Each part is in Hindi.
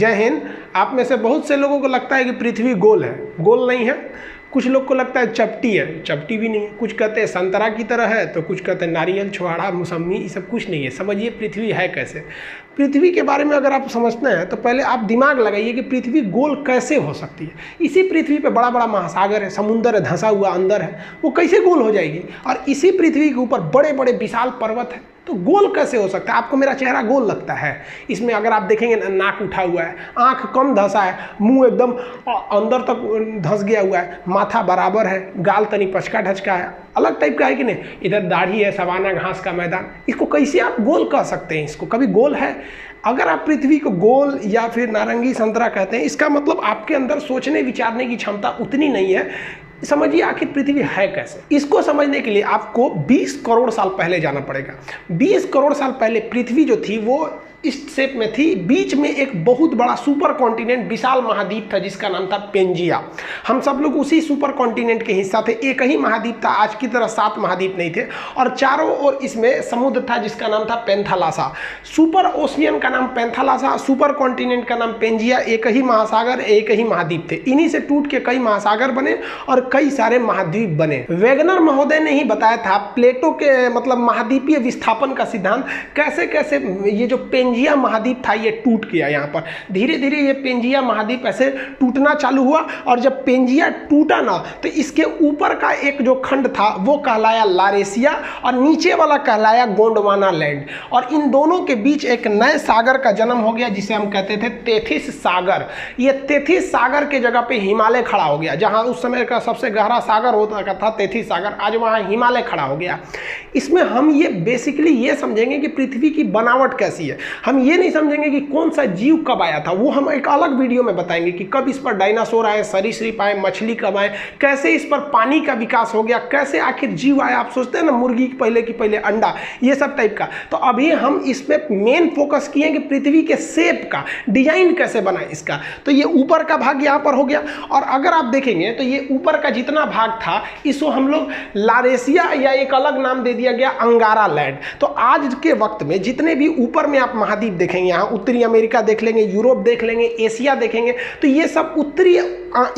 जय हिंद। आप में से बहुत से लोगों को लगता है कि पृथ्वी गोल है, गोल नहीं है। कुछ लोग को लगता है चपटी है, चपटी भी नहीं है। कुछ कहते हैं संतरा की तरह है, तो कुछ कहते हैं नारियल, छुहाड़ा, मौसम्मी, ये सब कुछ नहीं है। समझिए पृथ्वी है कैसे। पृथ्वी के बारे में अगर आप समझते हैं तो पहले आप दिमाग लगाइए कि पृथ्वी गोल कैसे हो सकती है। इसी पृथ्वी पे बड़ा बड़ा महासागर है, समुंदर है, धंसा हुआ अंदर है, वो कैसे गोल हो जाएगी। और इसी पृथ्वी के ऊपर बड़े बड़े विशाल पर्वत है, तो गोल कैसे हो सकता है। आपको मेरा चेहरा गोल लगता है, इसमें अगर आप देखेंगे नाक उठा हुआ है, आंख कम धंसा है, मुंह एकदम अंदर तक धंस गया हुआ है, माथा बराबर है, गाल तनी पचका ढचका है, अलग टाइप का है कि नहीं। इधर दाढ़ी है, सवाना घास का मैदान, इसको कैसे आप गोल कह सकते हैं। इसको कभी गोल है। अगर आप पृथ्वी को गोल या फिर नारंगी संतरा कहते हैं, इसका मतलब आपके अंदर सोचने विचारने की क्षमता उतनी नहीं है। समझिए आखिर पृथ्वी है कैसे। इसको समझने के लिए आपको 20 करोड़ साल पहले जाना पड़ेगा। 20 करोड़ साल पहले पृथ्वी जो थी वो इस शेप में थी। बीच में एक बहुत बड़ा सुपर कॉन्टिनेंट, विशाल महाद्वीप था जिसका नाम था पेंजिया। हम सब लोग उसी सुपर कॉन्टिनेंट के हिस्सा थे। एक ही महाद्वीप था, आज की तरह 7 महाद्वीप नहीं थे, और चारों ओर इसमें समुद्र था जिसका नाम था पेंथालासा। सुपर ओशियन का नाम पेंथालासा, सुपर कॉन्टिनेंट का नाम पेंजिया। एक ही महासागर, एक ही महाद्वीप थे। इन्हीं से टूट के कई महासागर बने और कई सारे महाद्वीप बने। वेगनर महोदय ने ही बताया था प्लेटो के मतलब महाद्वीपीय विस्थापन का सिद्धांत, कैसे कैसे ये जो पेंजिया महाद्वीप था ये टूट गया। यहाँ पर धीरे धीरे ये पेंजिया महाद्वीप ऐसे टूटना चालू हुआ, और जब पेंजिया टूटा ना तो इसके ऊपर का एक जो खंड था वो कहलाया लारेशिया और नीचे वाला कहलाया गोंडवाना लैंड। और इन दोनों के बीच एक नए सागर का जन्म हो गया जिसे हम कहते थे तेथिस सागर। ये तेथिस सागर के जगह पे हिमालय खड़ा हो गया। जहाँ उस समय का सबसे गहरा सागर होता था तेथिस सागर, आज वहाँ हिमालय खड़ा हो गया। इसमें हम ये बेसिकली ये समझेंगे कि पृथ्वी की बनावट कैसी है। हम ये नहीं समझेंगे कि कौन सा जीव कब आया था, वो हम एक अलग वीडियो में बताएंगे कि कब इस पर डायनासोर आए, सरीसृप आए, मछली कब आए, कैसे इस पर पानी का विकास हो गया, कैसे आखिर जीव आया। आप सोचते हैं ना मुर्गी की पहले अंडा, ये सब टाइप का। तो अभी हम इस पे मेन फोकस किए कि पृथ्वी के शेप का डिजाइन कैसे बना इसका। तो ये ऊपर का भाग यहाँ पर हो गया, और अगर आप देखेंगे तो ये ऊपर का जितना भाग था इसको हम लोग लारेशिया या एक अलग नाम दे दिया गया अंगारा लैंड। तो आज के वक्त में जितने भी ऊपर में आप महाद्वीप देखेंगे, यहाँ उत्तरी अमेरिका देख लेंगे, यूरोप देख लेंगे, एशिया देखेंगे, तो ये सब उत्तरी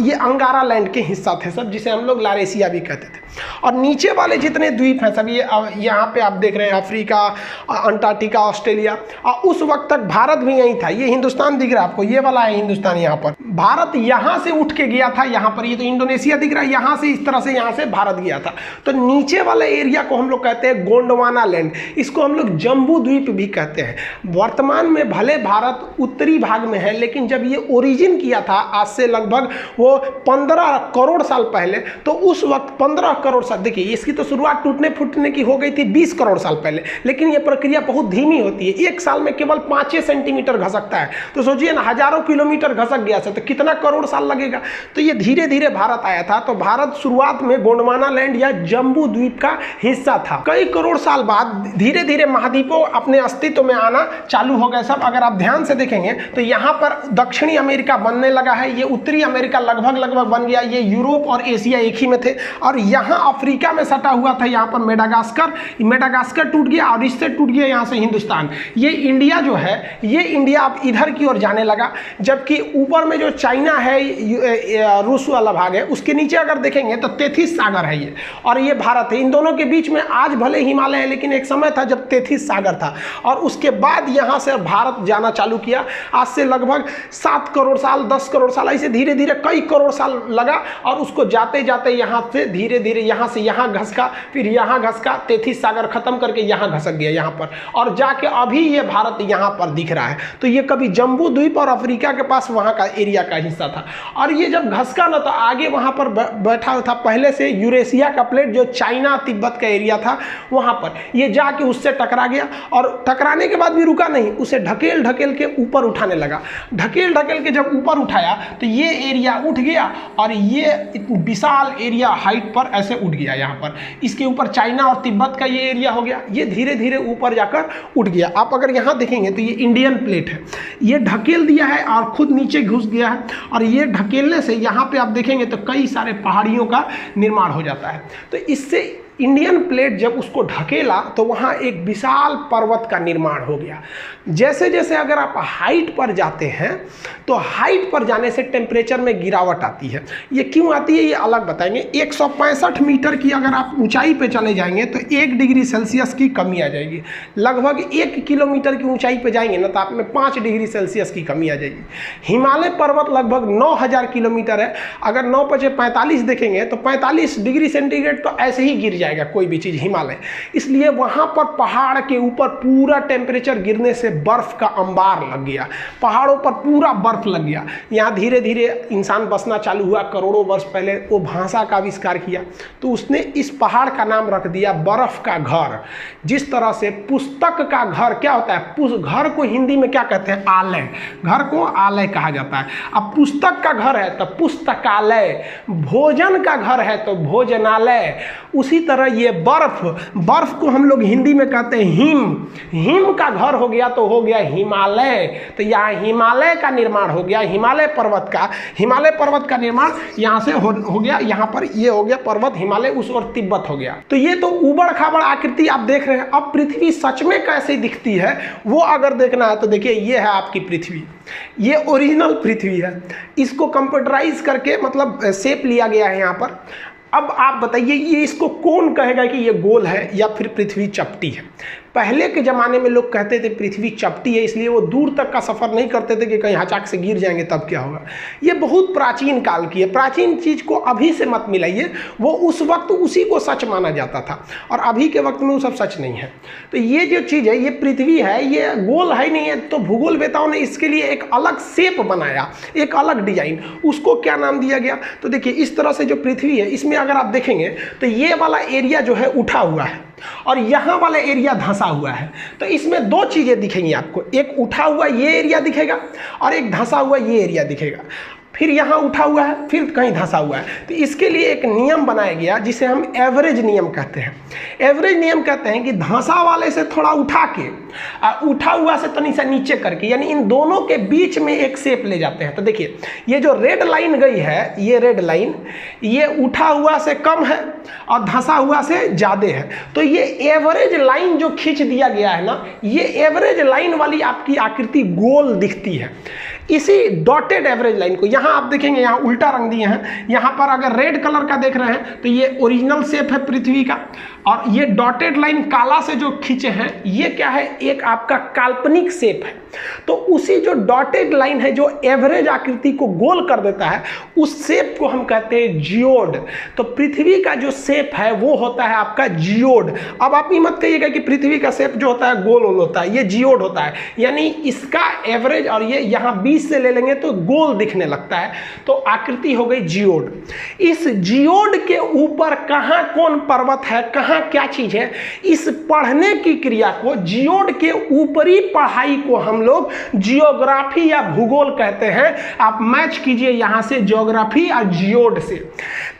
ये अंगारा लैंड के हिस्सा थे सब, जिसे हम लोग लारेशिया भी कहते थे। और नीचे वाले जितने द्वीप हैं सब ये यहाँ पे आप देख रहे हैं अफ्रीका, अंटार्कटिका, ऑस्ट्रेलिया। और उस वक्त तक भारत भी यही था। ये हिंदुस्तान दिख रहा है आपको, ये वाला है हिंदुस्तान। यहाँ पर भारत यहाँ से उठ के गया था, यहाँ पर ये तो इंडोनेशिया दिख रहा है, यहाँ से इस तरह से यहाँ से भारत गया था। तो नीचे वाले एरिया को हम लोग कहते हैं गोंडवाना लैंड। इसको हम लोग जम्बू द्वीप भी कहते हैं। वर्तमान में भले भारत उत्तरी भाग में है, लेकिन जब ये ओरिजिन किया था आज से लगभग वो 15 करोड़ साल पहले, तो उस वक्त 15 करोड़ साल, देखिए इसकी तो शुरुआत टूटने फूटने की हो गई थी 20 करोड़ साल पहले, लेकिन ये प्रक्रिया बहुत धीमी होती है। एक साल में केवल 5 सेंटीमीटर घसकता है। तो सोचिए ना, हजारों किलोमीटर घसक गया था तो कितना करोड़ साल लगेगा। तो ये धीरे धीरे भारत आया था। तो भारत शुरुआत में गोंडवाना लैंड या जम्बू द्वीप का हिस्सा था। कई करोड़ साल बाद धीरे धीरे महाद्वीपों अपने अस्तित्व में आना चालू हो गए सब। अगर आप ध्यान से देखेंगे तो यहाँ पर दक्षिणी अमेरिका बनने लगा है, ये उत्तरी अमेरिका लगभग बन गया, ये यूरोप और एशिया एक ही में थे। और यहाँ अफ्रीका में सटा हुआ था, यहाँ पर मेडागास्कर टूट गया, और इससे टूट गया यहाँ से हिंदुस्तान। ये इंडिया जो है, ये इंडिया अब इधर की ओर जाने लगा। जबकि ऊपर में जो चाइना है, रूस वाला भाग है, उसके नीचे अगर देखेंगे तो तेथिस सागर है ये, और ये भारत है। इन दोनों के बीच में आज भले हिमालय है, लेकिन एक समय था जब तेथिस सागर था। और उसके बाद यहाँ से भारत जाना चालू किया। आज से लगभग 7 करोड़ साल, 10 करोड़ साल, ऐसे धीरे धीरे कई करोड़ साल लगा। और उसको जाते जाते यहाँ से धीरे धीरे यहाँ से यहाँ घसका, फिर यहाँ घसका, तेथिस सागर खत्म करके यहाँ घसक गया यहाँ पर, और जाके अभी ये भारत यहाँ पर दिख रहा है। तो ये कभी जम्बू द्वीप और अफ्रीका के पास वहाँ का एरिया का हिस्सा था। और ये जब घसका ना तो आगे वहाँ पर बैठा था पहले से यूरेशिया का प्लेट, जो चाइना तिब्बत का एरिया था, वहाँ पर ये जाके उससे टकरा गया। और टकराने के बाद भी रुका नहीं, उसे ढकेल ढकेल के ऊपर उठाने लगा। ढकेल ढकेल के जब ऊपर उठाया तो ये एरिया उठ गया, और ये विशाल एरिया हाइट पर ऐसे उठ गया। यहाँ पर इसके ऊपर चाइना और तिब्बत का ये एरिया हो गया। ये धीरे धीरे ऊपर जाकर उठ गया। आप अगर यहाँ देखेंगे तो ये इंडियन प्लेट है, ये ढकेल दिया है और खुद नीचे घुस गया है। और ये ढकेलने से यहाँ पे आप देखेंगे तो कई सारे पहाड़ियों का निर्माण हो जाता है। तो इससे इंडियन प्लेट जब उसको ढकेला तो वहाँ एक विशाल पर्वत का निर्माण हो गया। जैसे जैसे अगर आप हाइट पर जाते हैं तो हाइट पर जाने से टेम्परेचर में गिरावट आती है। ये क्यों आती है ये अलग बताएंगे। 165 मीटर की अगर आप ऊंचाई पे चले जाएंगे तो 1 डिग्री सेल्सियस की कमी आ जाएगी। लगभग 1 किलोमीटर की ऊंचाई पे जाएंगे ना तो आप में 5 डिग्री सेल्सियस की कमी आ जाएगी। हिमालय पर्वत लगभग 9000 किलोमीटर है। अगर 9 × 45 देखेंगे तो 45 डिग्री सेंटीग्रेड तो ऐसे ही गिर जाएगा कोई भी चीज़ हिमालय। इसलिए वहाँ पर पहाड़ के ऊपर पूरा टेम्परेचर गिरने से बर्फ का अंबार लग गया, पहाड़ों पर पूरा बर्फ लग गया। यहाँ धीरे धीरे इंसान बसना चालू हुआ। करोड़ों वर्ष पहले वो भाषा का आविष्कार किया तो उसने इस पहाड़ का नाम रख दिया बर्फ का घर। जिस तरह से पुस्तक का घर क्या होता है, घर को हिंदी में क्या कहते हैं, आलय, घर को आलय कहा जाता है। अब पुस्तक का घर है तो पुस्तकालय, भोजन का घर है तो भोजनालय। उसी तरह ये बर्फ को हम लोग हिंदी में कहते हैं हिम का घर हो गया तो हो गया हिमालय। तो यहाँ हिमालय का निर्माण हो गया, हिमालय पर्वत का निर्माण यहाँ से हो गया। यहाँ पर ये हो गया पर्वत हिमालय, उस और तिब्बत हो गया। तो ये तो उबड़ खाबड़ आकृति आप देख रहे हैं। अब पृथ्वी सच में कैसे दिखती है वो अगर देखना है तो देखिए ये है आपकी पृथ्वी, ये ओरिजिनल पृथ्वी है। इसको कंप्यूटराइज करके मतलब शेप लिया गया है यहाँ पर। अब आप बताइए ये इसको कौन कहेगा कि ये गोल है या फिर पृथ्वी चपटी है। पहले के ज़माने में लोग कहते थे पृथ्वी चपटी है, इसलिए वो दूर तक का सफ़र नहीं करते थे कि कहीं अचानक से गिर जाएंगे तब क्या होगा। ये बहुत प्राचीन काल की है। प्राचीन चीज़ को अभी से मत मिलाइए, वो उस वक्त उसी को सच माना जाता था और अभी के वक्त में वो सब सच नहीं है। तो ये जो चीज़ है ये पृथ्वी है, ये गोल है नहीं है। तो भूगोल वेताओं ने इसके लिए एक अलग शेप बनाया, एक अलग डिजाइन, उसको क्या नाम दिया गया। तो देखिए इस तरह से जो पृथ्वी है इसमें अगर आप देखेंगे तो ये वाला एरिया जो है उठा हुआ है और यहाँ वाला एरिया धंसा हुआ है। तो इसमें दो चीज़ें दिखेंगी आपको, एक उठा हुआ ये एरिया दिखेगा और एक धंसा हुआ ये एरिया दिखेगा। फिर यहाँ उठा हुआ है फिर कहीं धंसा हुआ है। तो इसके लिए एक नियम बनाया गया जिसे हम एवरेज नियम कहते हैं। एवरेज नियम कहते हैं कि धंसा वाले से थोड़ा उठा के उठा हुआ से तनी सा नीचे करके, यानी इन दोनों के बीच में एक शेप ले जाते हैं। तो देखिए ये जो रेड लाइन गई है, ये रेड लाइन ये उठा हुआ से कम है और धंसा हुआ से ज़्यादा है। तो ये एवरेज लाइन जो खींच दिया गया है ना, ये एवरेज लाइन वाली आपकी आकृति गोल दिखती है। इसी डॉटेड एवरेज लाइन को यहाँ आप देखेंगे, यहाँ उल्टा रंग दिए हैं। यहाँ पर अगर रेड कलर का देख रहे हैं तो ये ओरिजिनल शेप है पृथ्वी का, और ये डॉटेड लाइन काला से जो खींचे हैं ये क्या है, एक आपका काल्पनिक शेप है। तो उसी जो डॉटेड लाइन है जो एवरेज आकृति को गोल कर देता है, उस शेप को हम कहते हैं जियोड। तो पृथ्वी का जो शेप है वो होता है आपका जियोड। अब आप ये मत कहिएगा कि पृथ्वी का शेप जो होता है गोल होता है, ये जियोड होता है। यानी इसका एवरेज और ये यहाँ 20 से ले लेंगे तो गोल दिखने लगता है, तो आकृति हो गई जियोड। इस जियोड के ऊपर कहाँ कौन पर्वत है, कहाँ क्या चीज है, इस पढ़ने की क्रिया को, जियोड के ऊपरी पढ़ाई को हम लोग जियोग्राफी या भूगोल कहते हैं। आप मैच कीजिए यहां से जियोग्राफी और जियोड से।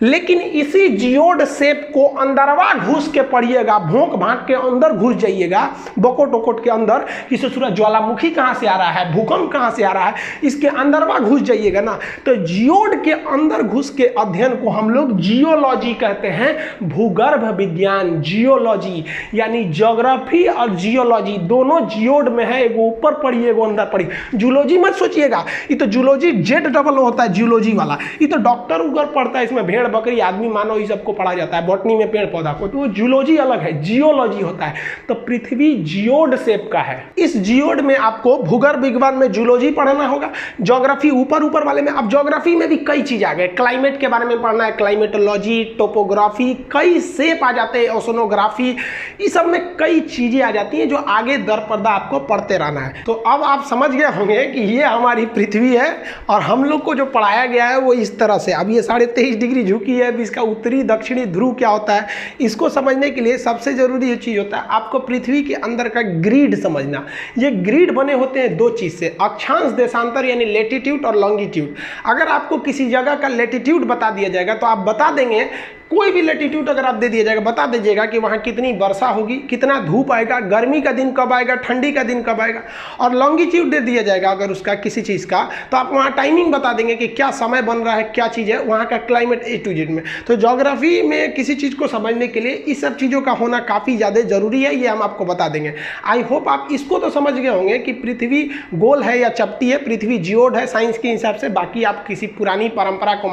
लेकिन इसी जियोड शेप को अंदरवा घुस के पढ़िएगा, भोंक भांक के अंदर घुस जाइएगा, बकोट वकोट के अंदर, किसी सूरज ज्वालामुखी कहां से आ रहा है, भूकंप कहां से आ रहा है, इसके अंदरवा घुस जाइएगा ना, तो जियोड के अंदर घुस के अध्ययन को हम लोग जियोलॉजी कहते हैं। भूगर्भ विज्ञान, जियोलॉजी, यानी ज्योग्राफी और जियोलॉजी दोनों जियोड में है। एगो ऊपर पढ़िए एगो अंदर पढ़िए। जूलॉजी मत सोचिएगा, ये तो जूलॉजी जेड डबल होता है जूलॉजी वाला, ये तो डॉक्टर उगर पढ़ता है, इसमें भेड़ बकरी आदमी मानव ये सबको पढ़ा जाता है, बॉटनी में पेड़ पौधा को, तो वो जूलॉजी अलग है, जियोलॉजी होता है। तो पृथ्वी जियोड शेप का है। इस जियोड में आपको भूगर्भ विज्ञान में जूलॉजी पढ़ना होगा, ज्योग्राफी ऊपर ऊपर वाले में। अब ज्योग्राफी में भी कई चीज आ गए, क्लाइमेट के बारे में पढ़ना है, क्लाइमेटोलॉजी, टोपोग्राफी, कई शेप आ जाते हैं, ओशनोग्राफी, इस सब में कई चीजें आ जाती हैं जो आगे दर पर्दा आपको पढ़ते रहना है। तो अब आप समझ गए होंगे कि ये हमारी पृथ्वी है और हम लोग को जो पढ़ाया गया है वो इस तरह से। अब ये 23.5 डिग्री झुकी है, इसका उत्तरी दक्षिणी ध्रुव क्या होता है, इसको समझने के लिए सबसे जरूरी ये चीज होता है आपको पृथ्वी के अंदर का ग्रिड समझना। ये ग्रिड बने होते हैं दो चीज से, अक्षांश देशांश देशांतर यानी लेटीट्यूड और लॉन्गिट्यूड। अगर आपको किसी जगह का लेटीट्यूड बता दिया जाएगा तो आप बता देंगे, कोई भी लेटीट्यूड अगर आप दे दिया जाएगा बता दीजिएगा कि वहाँ कितनी वर्षा होगी, कितना धूप आएगा, गर्मी का दिन कब आएगा, ठंडी का दिन कब आएगा। और लॉन्गिट्यूड दे दिया जाएगा अगर उसका किसी चीज़ का, तो आप वहाँ टाइमिंग बता देंगे कि क्या समय बन रहा है, क्या चीज़ है, वहाँ का क्लाइमेट A to Z में। तो ज्योग्राफी में किसी चीज़ को समझने के लिए इस सब चीज़ों का होना काफ़ी ज़्यादा ज़रूरी है, ये हम आपको बता देंगे। आई होप आप इसको तो समझ गए होंगे कि पृथ्वी गोल है या चपटी है, पृथ्वी जियोड है साइंस के हिसाब से। बाकी आप किसी पुरानी परंपरा को